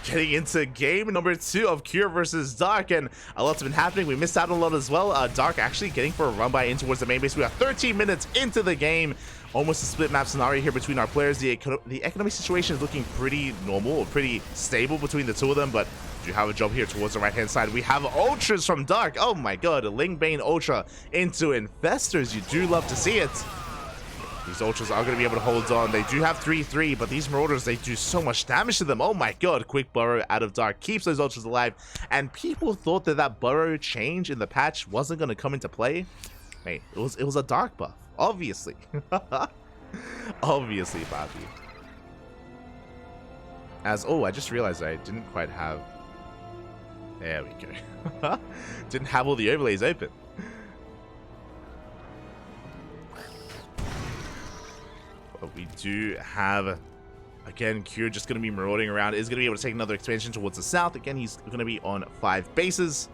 getting into game number 2 of Cure versus Dark, and a lot's been happening. We missed out on a lot as well. Dark actually getting for a run by in towards the main base. We are 13 minutes into the game. Almost a split map scenario here between our players. The economic situation is looking pretty normal, or pretty stable between the two of them, but do have a job here towards the right-hand side. We have Ultras from Dark. Oh my god, a Lingbane Ultra into Infestors. You do love to see it. These Ultras are going to be able to hold on. They do have 3-3, but these Marauders, they do so much damage to them. Oh my god, quick burrow out of Dark keeps those Ultras alive. And people thought that that burrow change in the patch wasn't going to come into play. Mate, it was a Dark buff, obviously. Obviously, Bobby. Oh, I just realized I didn't quite have... There we go. Didn't have all the overlays open. We do have, again, Cure just going to be marauding around. Is going to be able to take another expansion towards the south. Again, he's going to be on 5 bases.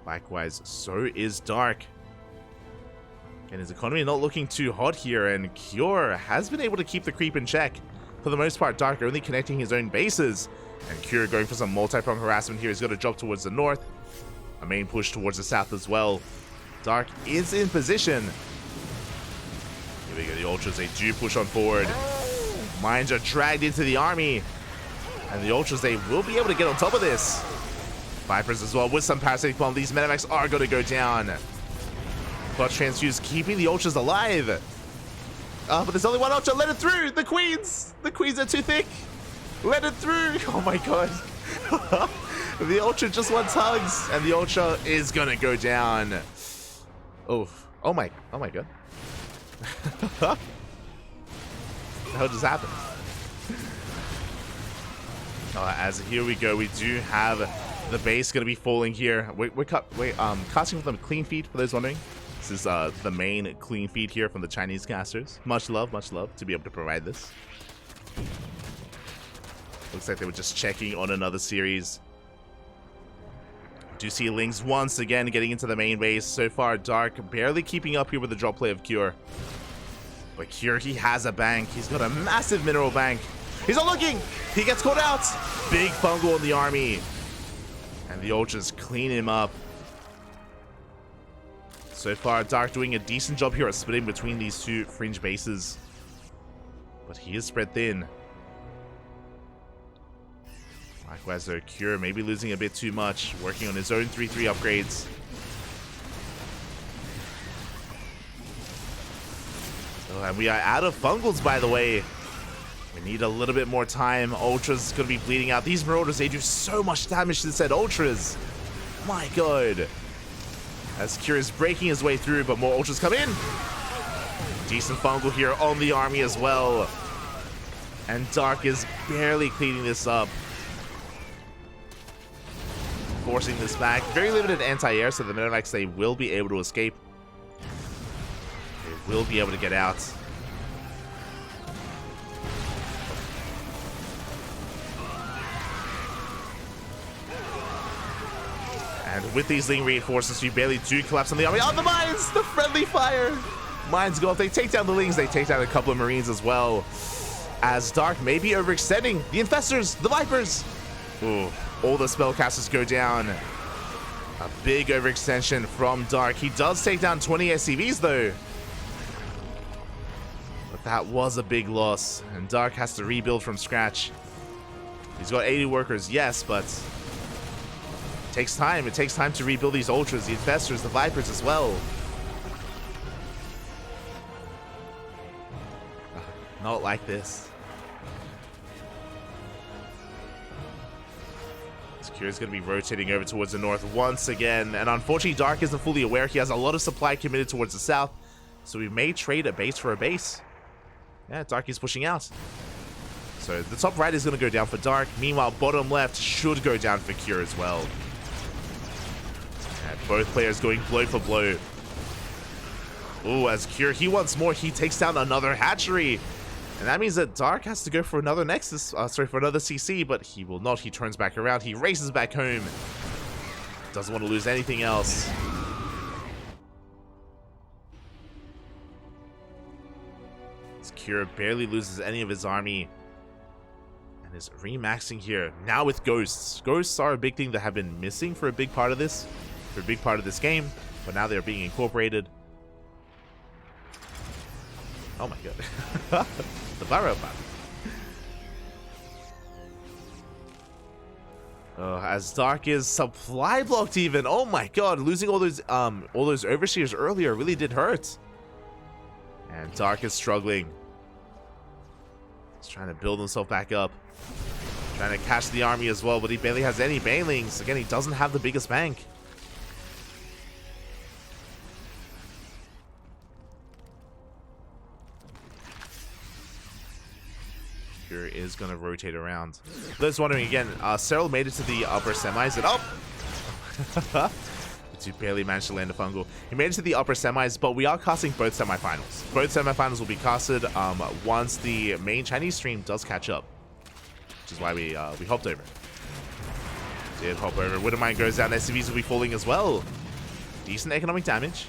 Likewise, so is Dark. And his economy not looking too hot here, and Cure has been able to keep the creep in check. For the most part, Dark only connecting his own bases. And Cure going for some multi-prong harassment here. He's got to drop towards the north. A main push towards the south as well. Dark is in position. Here we go, the Ultras, they do push on forward. Mines are dragged into the army. And the Ultras, they will be able to get on top of this. Vipers as well with some parasitic bomb. These Medivacs are going to go down. Clutch Transfuse keeping the Ultras alive. But there's only one Ultra. Let it through. The Queens. The Queens are too thick. Let it through. Oh my god. The Ultra just wants hugs. And the Ultra is going to go down. Oh my god. What the hell just happened? As here we go, we do have the base going to be falling here. We're casting with them clean feed, for those wondering. This is the main clean feed here from the Chinese casters. Much love to be able to provide this. Looks like they were just checking on another series. Do see Lings once again getting into the main base. So far, Dark barely keeping up here with the drop play of Cure. But Cure, he has a bank. He's got a massive mineral bank. He's not looking. He gets caught out. Big fungal in the army. And the Ultras clean him up. So far, Dark doing a decent job here at splitting between these two fringe bases. But he is spread thin. Likewise, though, Cure maybe losing a bit too much, working on his own 3-3 upgrades. Oh, and we are out of fungals, by the way. We need a little bit more time. Ultras going to be bleeding out. These Marauders, they do so much damage to said Ultras. My god. As Cure is breaking his way through, but more Ultras come in. Decent fungal here on the army as well. And Dark is barely cleaning this up. Forcing this back. Very limited anti-air, so the Medivacs, they will be able to escape. They will be able to get out. And with these Ling reinforcements, we barely do collapse on the army. On the mines! The friendly fire! Mines go off. They take down the Lings. They take down a couple of Marines as well. As Dark may be overextending. The Infestors! The Vipers! Ooh. All the spellcasters go down. A big overextension from Dark. He does take down 20 SCVs though. But that was a big loss. And Dark has to rebuild from scratch. He's got 80 workers, yes, but it takes time. It takes time to rebuild these Ultras, the Infestors, the Vipers as well. Not like this. Cure is going to be rotating over towards the north once again, and unfortunately Dark isn't fully aware. He has a lot of supply committed towards the south, so we may trade a base for a base. Yeah, Dark is pushing out. So the top right is going to go down for Dark. Meanwhile, bottom left should go down for Cure as well. And both players going blow for blow. Ooh, as Cure, he wants more. He takes down another hatchery. And that means that Dark has to go for another Nexus, for another CC, but he will not. He turns back around. He races back home. Doesn't want to lose anything else. Cure barely loses any of his army. And is remaxing here. Now with ghosts. Ghosts are a big thing that have been missing for a big part of this. For a big part of this game. But now they're being incorporated. Oh my god. The Barrow Bat. As Dark is supply blocked even. Oh my god. Losing all those overseers earlier really did hurt. And Dark is struggling. He's trying to build himself back up. Trying to catch the army as well, but he barely has any banelings. Again, he doesn't have the biggest bank. Here is going to rotate around. Those wondering again, Cyril made it to the upper semis and oh! He barely managed to land a fungal. He made it to the upper semis, but we are casting both semifinals. Both semifinals will be casted once the main Chinese stream does catch up. Which is why we hopped over. Did hop over. Widowmine goes down. SCVs will be falling as well. Decent economic damage.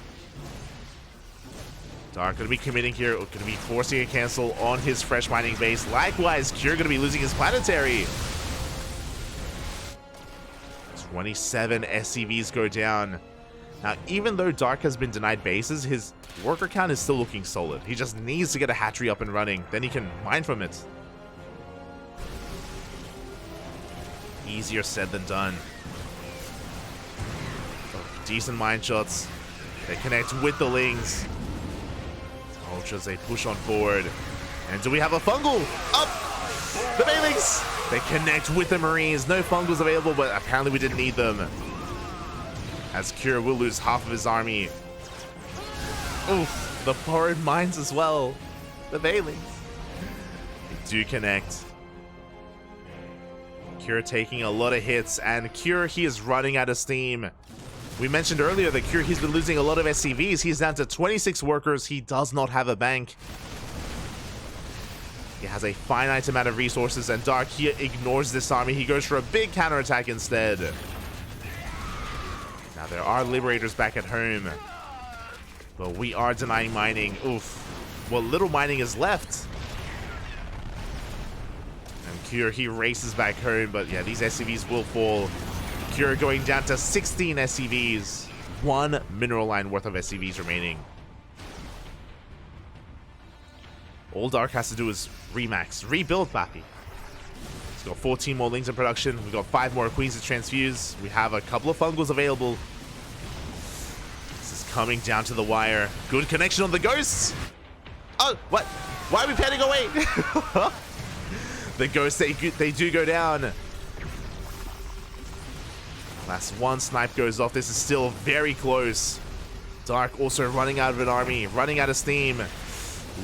Dark going to be committing here. Going to be forcing a cancel on his fresh mining base. Likewise, Cure going to be losing his planetary. 27 SCVs go down. Now, even though Dark has been denied bases, his worker count is still looking solid. He just needs to get a hatchery up and running. Then he can mine from it. Easier said than done. Oh, decent mine shots. They connect with the Lings. Ultras, they push on forward. And do we have a fungal? Up! The Bailings! They connect with the Marines. No fungals available, but apparently we didn't need them. As Cure will lose half of his army. Oof, the borrowed mines as well. The Bailings. They do connect. Cure taking a lot of hits, and Cure, he is running out of steam. We mentioned earlier that Cure, he's been losing a lot of SCVs. He's down to 26 workers. He does not have a bank. He has a finite amount of resources, and Dark, he ignores this army. He goes for a big counterattack instead. Now, there are Liberators back at home, but we are denying mining. Oof. What little mining is left. And Cure, he races back home, but yeah, these SCVs will fall. Cure going down to 16 SCVs. 1 mineral line worth of SCVs remaining. All Dark has to do is remax, rebuild Bappy. He's got 14 more Lings in production. We've got 5 more Queens to transfuse. We have a couple of fungals available. This is coming down to the wire. Good connection on the ghosts. Oh, what? Why are we panning away? The ghosts, they do go down. Last one snipe goes off. This is still very close. Dark also running out of an army, running out of steam.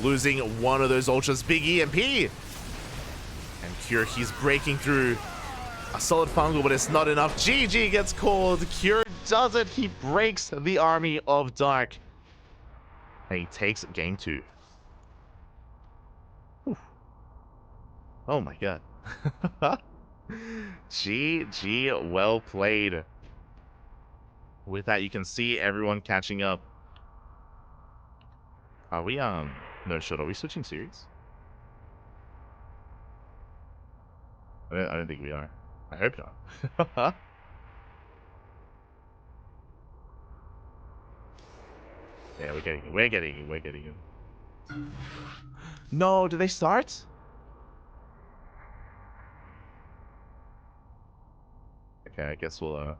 Losing one of those ultras. Big EMP. And Cure, he's breaking through. A solid fungal, but it's not enough. GG gets called. Cure does it. He breaks the army of Dark. And he takes game 2. Whew. Oh my god. GG, well played. With that, you can see everyone catching up. Are we, no shit, are we switching series? I don't think we are. I hope not. Yeah, we're getting it. No, do they start? Okay, I guess we'll,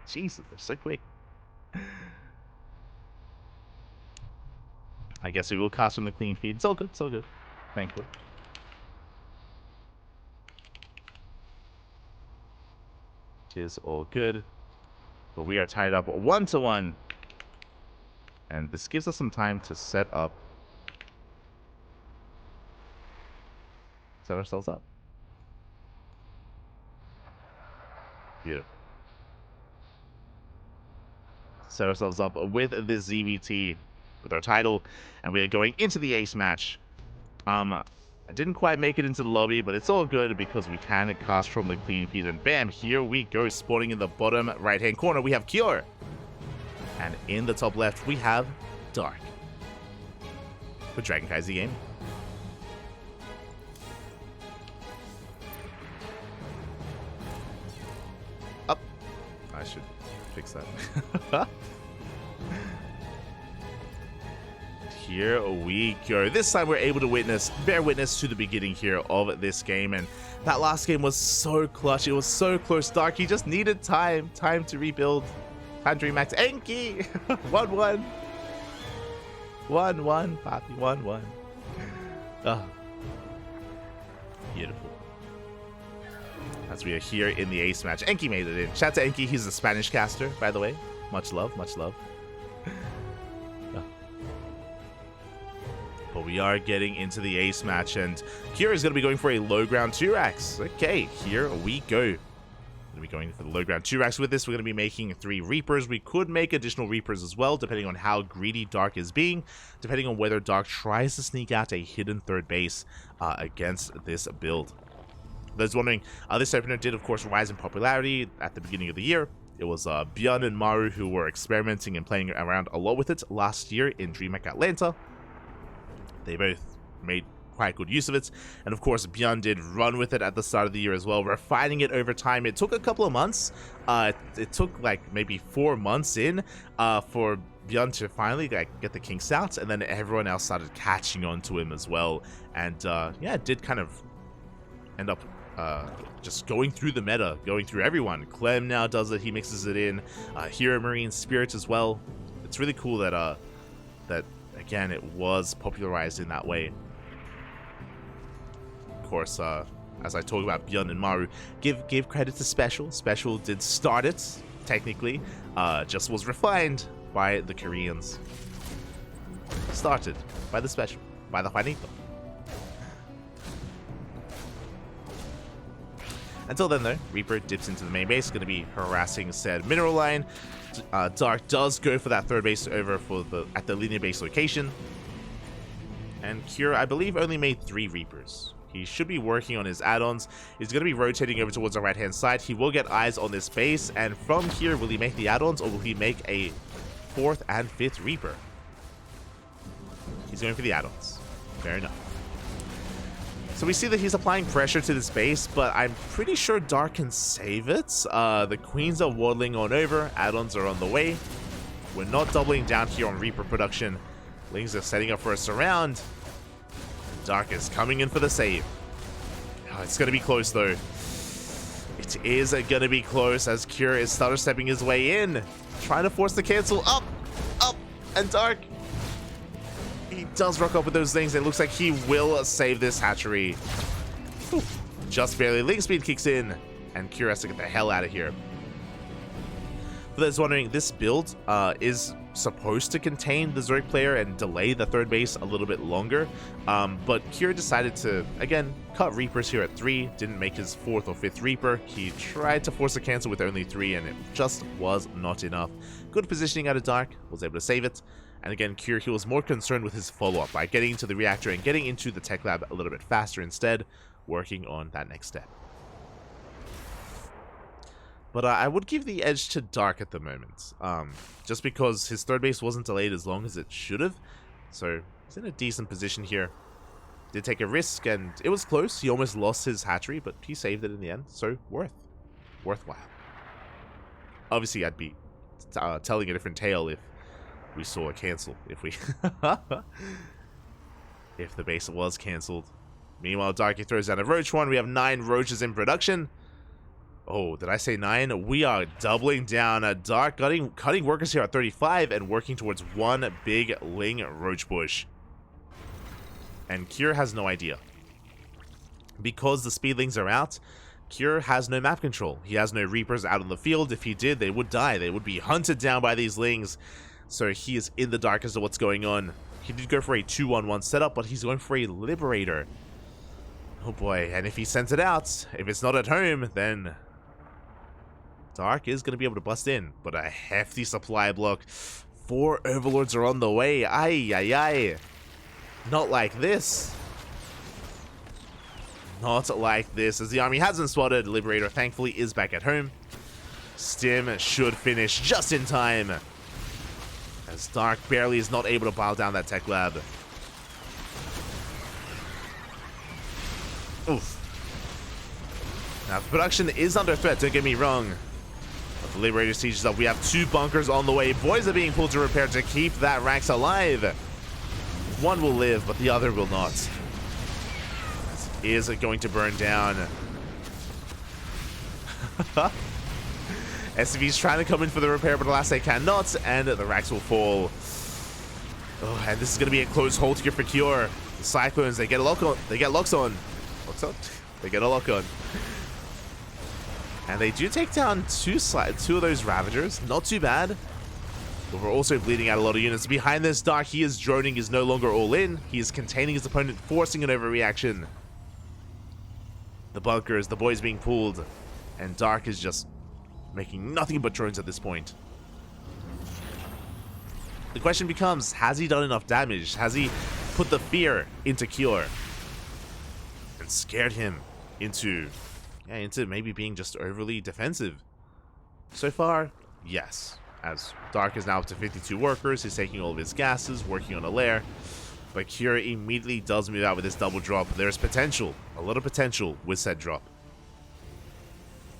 Jesus, they're so quick. I guess we will cast from the clean feed. It's all good, it's all good. Thankfully. It is all good. But we are tied up 1-1. And this gives us some time to set ourselves up. Beautiful. Set ourselves up with the ZvT, with our title, and we are going into the ace match. I didn't quite make it into the lobby, but it's all good because we can cast from the clean feed, and bam, here we go. Spawning in the bottom right hand corner, we have Cure, and in the top left we have Dark for KranKy Gaming. I should fix that. Here we go. This time we're able to bear witness to the beginning here of this game, and that last game was so clutch. It was so close. Dark, he just needed time to rebuild, time to remax. Enki, 1-1, 1-1, Papi, 1-1. Oh, beautiful. As we are here in the ace match, Enki made it in. Shout out to Enki. He's a Spanish caster, by the way. Much love, much love. But we are getting into the ace match, and Kira is going to be going for a low ground 2-racks. Okay, here we go. Going to be going for the low ground 2-racks with this. We're going to be making 3 Reapers. We could make additional Reapers as well, depending on how greedy Dark is being, depending on whether Dark tries to sneak out a hidden third base against this build. For those wondering, this opener did, of course, rise in popularity at the beginning of the year. It was Bjorn and Maru who were experimenting and playing around a lot with it last year in DreamHack Atlanta. They both made quite good use of it, and of course Bjorn did run with it at the start of the year as well, refining it over time. It took a couple of months. It took like maybe 4 months in for Bjorn to finally get the kinks out, and then everyone else started catching on to him as well. And yeah, it did kind of end up just going through the meta, going through everyone. Clem now does it, he mixes it in. Hero Marine Spirit as well. It's really cool that that again it was popularized in that way. Of course, as I talk about Bjorn and Maru, give credit to Special. Special did start it, technically, just was refined by the Koreans. Started by the Special, by the Juanito. Until then, though, Reaper dips into the main base, going to be harassing said mineral line. Dark does go for that third base over at the linear base location. And Cure, I believe, only made 3 Reapers. He should be working on his add-ons. He's going to be rotating over towards the right-hand side. He will get eyes on this base, and from here, will he make the add-ons, or will he make a 4th and 5th Reaper? He's going for the add-ons. Fair enough. So we see that he's applying pressure to this base, but I'm pretty sure Dark can save it. The Queens are waddling on over. Add-ons are on the way. We're not doubling down here on Reaper production. Lings are setting up for a surround. Dark is coming in for the save. Oh, it's going to be close, though. It is going to be close as Cure is stutter stepping his way in. Trying to force the cancel. Up, and Dark. He does rock up with those things. It looks like he will save this hatchery. Ooh, just barely. Link speed kicks in, and Cure has to get the hell out of here. For those wondering, this build is supposed to contain the Zerg player and delay the third base a little bit longer, but Cure decided to, again, cut Reapers here at 3, didn't make his 4th or 5th Reaper. He tried to force a cancel with only 3, and it just was not enough. Good positioning out of Dark, was able to save it. And again, Cure, he was more concerned with his follow-up by getting into the reactor and getting into the tech lab a little bit faster instead, working on that next step. But I would give the edge to Dark at the moment, just because his third base wasn't delayed as long as it should have. So he's in a decent position here. Did take a risk, and it was close. He almost lost his hatchery, but he saved it in the end. So worthwhile. Obviously, I'd be telling a different tale if we saw a cancel. If we if the base was cancelled. Meanwhile, Darky throws down a roach one. We have 9 roaches in production. Oh, did I say 9? We are doubling down. Dark cutting workers here at 35 and working towards one big Ling roach bush. And Cure has no idea. Because the speedlings are out, Cure has no map control. He has no Reapers out on the field. If he did, they would die. They would be hunted down by these Lings. So he is in the dark as to what's going on. He did go for a 2-1-1 setup, but he's going for a Liberator. Oh boy, and if he sends it out, if it's not at home, then Dark is going to be able to bust in. But a hefty supply block. 4 Overlords are on the way. Ay. Not like this. Not like this, as the army hasn't spotted. Liberator thankfully is back at home. Stim should finish just in time, as Dark barely is not able to pile down that tech lab. Oof. Now, production is under threat, don't get me wrong. But The Liberator Siege is up. We have 2 bunkers on the way. Boys are being pulled to repair to keep that ranks alive. One will live, but the other will not. Is going to burn down. SCV's trying to come in for the repair, but alas they cannot, and the racks will fall. Oh, and this is going to be a close hold here for Cure. The Cyclones, they get a lock on. They get locks on. Locks on? They get a lock on. And they do take down 2 of those Ravagers. Not too bad. But we're also bleeding out a lot of units. Behind this, Dark, he is droning, is no longer all in. He is containing his opponent, forcing an overreaction. The bunkers, the boys being pulled. And Dark is just making nothing but drones at this point. The question becomes, has he done enough damage? Has he put the fear into Cure? And scared him into maybe being just overly defensive? So far, yes. As Dark is now up to 52 workers, he's taking all of his gases, working on a lair. But Cure immediately does move out with this double drop. There's potential, a lot of potential with said drop.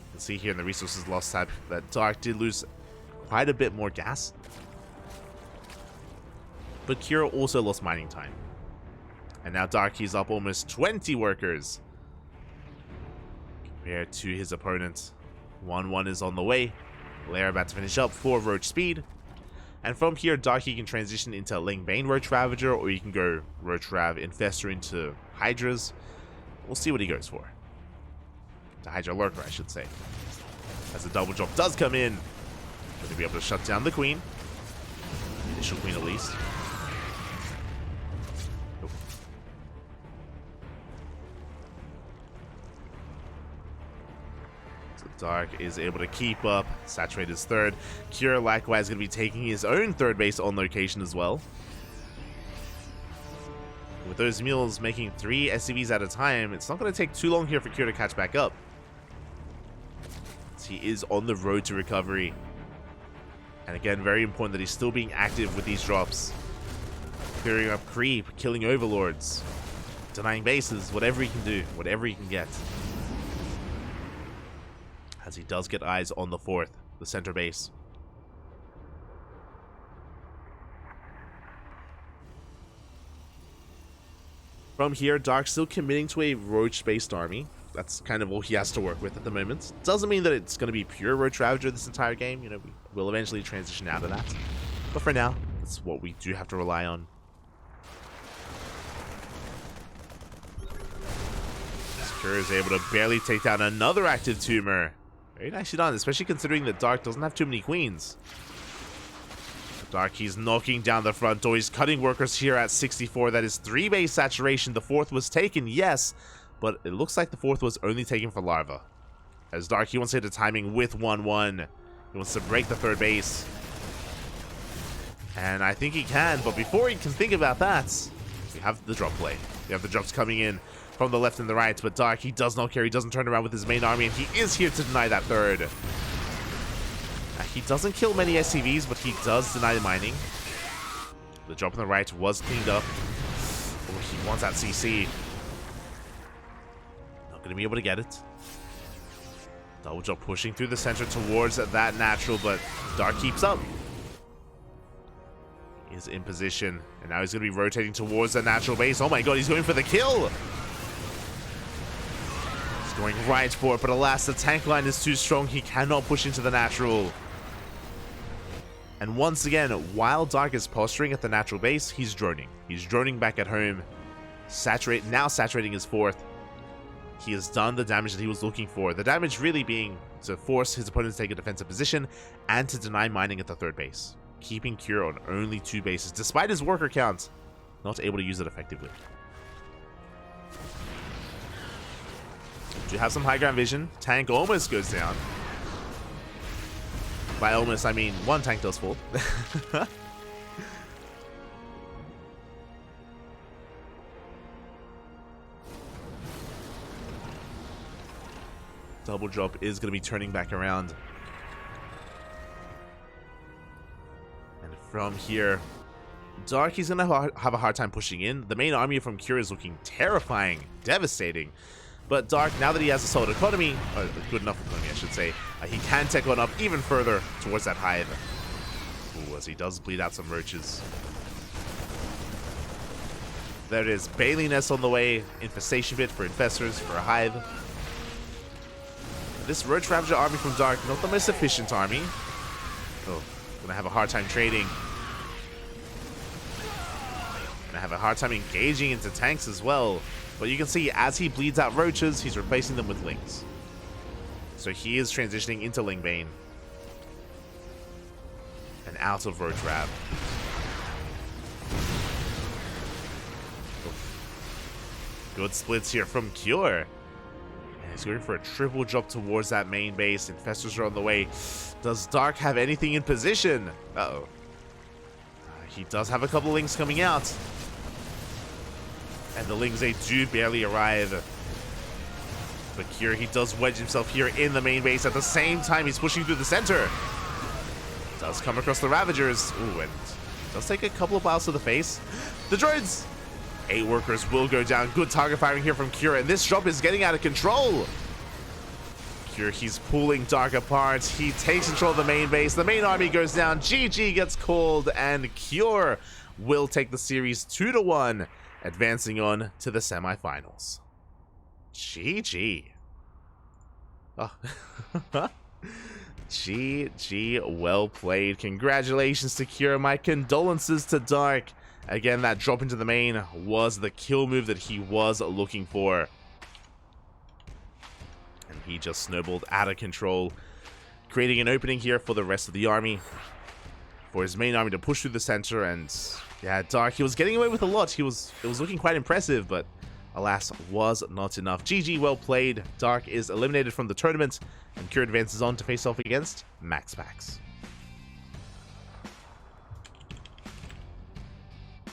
You can see here in the resources lost tab that Dark did lose quite a bit more gas. But Cure also lost mining time. And now Dark, he's up almost 20 workers compared to his opponent. 1-1 is on the way. Lair about to finish up for Roach speed. And from here, Dark, he can transition into Ling Bane Roach Ravager, or you can go Roach Rav Infestor into Hydras. We'll see what he goes for. The Hydra Lurker, I should say. As the double drop does come in, going to be able to shut down the Queen. The initial Queen at least. Dark is able to keep up. Saturate is third. Cure likewise going to be taking his own third base on location as well. With those mules making 3 SCVs at a time, it's not going to take too long here for Cure to catch back up. He is on the road to recovery. And again, very important that he's still being active with these drops. Clearing up creep, killing overlords, denying bases, whatever he can do, whatever he can get. As he does get eyes on the 4th, the center base. From here, Dark still committing to a Roach-based army. That's kind of all he has to work with at the moment. Doesn't mean that it's going to be pure Roach Ravager this entire game. You know, we'll eventually transition out of that. But for now, that's what we do have to rely on. Cure is able to barely take down another active tumor. Very nicely done, especially considering that Dark doesn't have too many queens. Dark, he's knocking down the front door. He's cutting workers here at 64. That is 3 base saturation. The 4th was taken, yes, but it looks like the 4th was only taken for Larva. As Dark, he wants to hit the timing with 1-1. He wants to break the 3rd base. And I think he can, but before he can think about that, we have the drop play. We have the drops coming in from the left and the right, but Dark, he does not care. He doesn't turn around with his main army, and he is here to deny that 3rd. He doesn't kill many SCVs, but he does deny the mining. The drop on the right was cleaned up. Oh, he wants that CC. Not going to be able to get it. Double drop pushing through the center towards that natural, but Dark keeps up. He is in position, and now he's going to be rotating towards the natural base. Oh my god, he's going for the kill! He's going right for it, but alas, the tank line is too strong. He cannot push into the natural. And once again, while Dark is posturing at the natural base, he's droning. He's droning back at home. Now saturating his 4th. He has done the damage that he was looking for. The damage really being to force his opponent to take a defensive position and to deny mining at the 3rd base. Keeping Cure on only 2 bases, despite his worker count, not able to use it effectively. Do have some high ground vision. Tank almost goes down. By almost, I mean, 1 tank does fall. Double drop is going to be turning back around. And from here, Dark, he's going to have a hard time pushing in. The main army from Cure is looking terrifying, devastating. But Dark, now that he has a solid economy, or good enough economy, I should say, he can tech on up even further towards that hive. Ooh, as he does bleed out some roaches. There it is, Bailey Nest on the way, Infestation Pit for Infestors, for a hive. This Roach Ravager army from Dark, not the most efficient army. Oh, gonna have a hard time trading. Gonna have a hard time engaging into tanks as well. But you can see, as he bleeds out roaches, he's replacing them with lings. So he is transitioning into Lingbane. And out of Roach Rav. Good splits here from Cure. And he's going for a triple drop towards that main base. Infestors are on the way. Does Dark have anything in position? Uh-oh. He does have a couple lings coming out. And the lings, they do barely arrive. But Cure, he does wedge himself here in the main base. At the same time, he's pushing through the center. Does come across the Ravagers. Ooh, and does take a couple of bites to the face. The droids! 8 workers will go down. Good target firing here from Cure. And this drop is getting out of control. Cure, he's pulling Dark apart. He takes control of the main base. The main army goes down. GG gets called. And Cure will take the series 2-1. Advancing on to the semifinals. GG. Oh. GG, well played. Congratulations to Cure. My condolences to Dark. Again, that drop into the main was the kill move that he was looking for. And he just snowballed out of control, creating an opening here for the rest of the army. For his main army to push through the center. And yeah, Dark, he was getting away with a lot. It was looking quite impressive, but alas, was not enough. GG, well played. Dark is eliminated from the tournament, and Cure advances on to face off against Max Pax.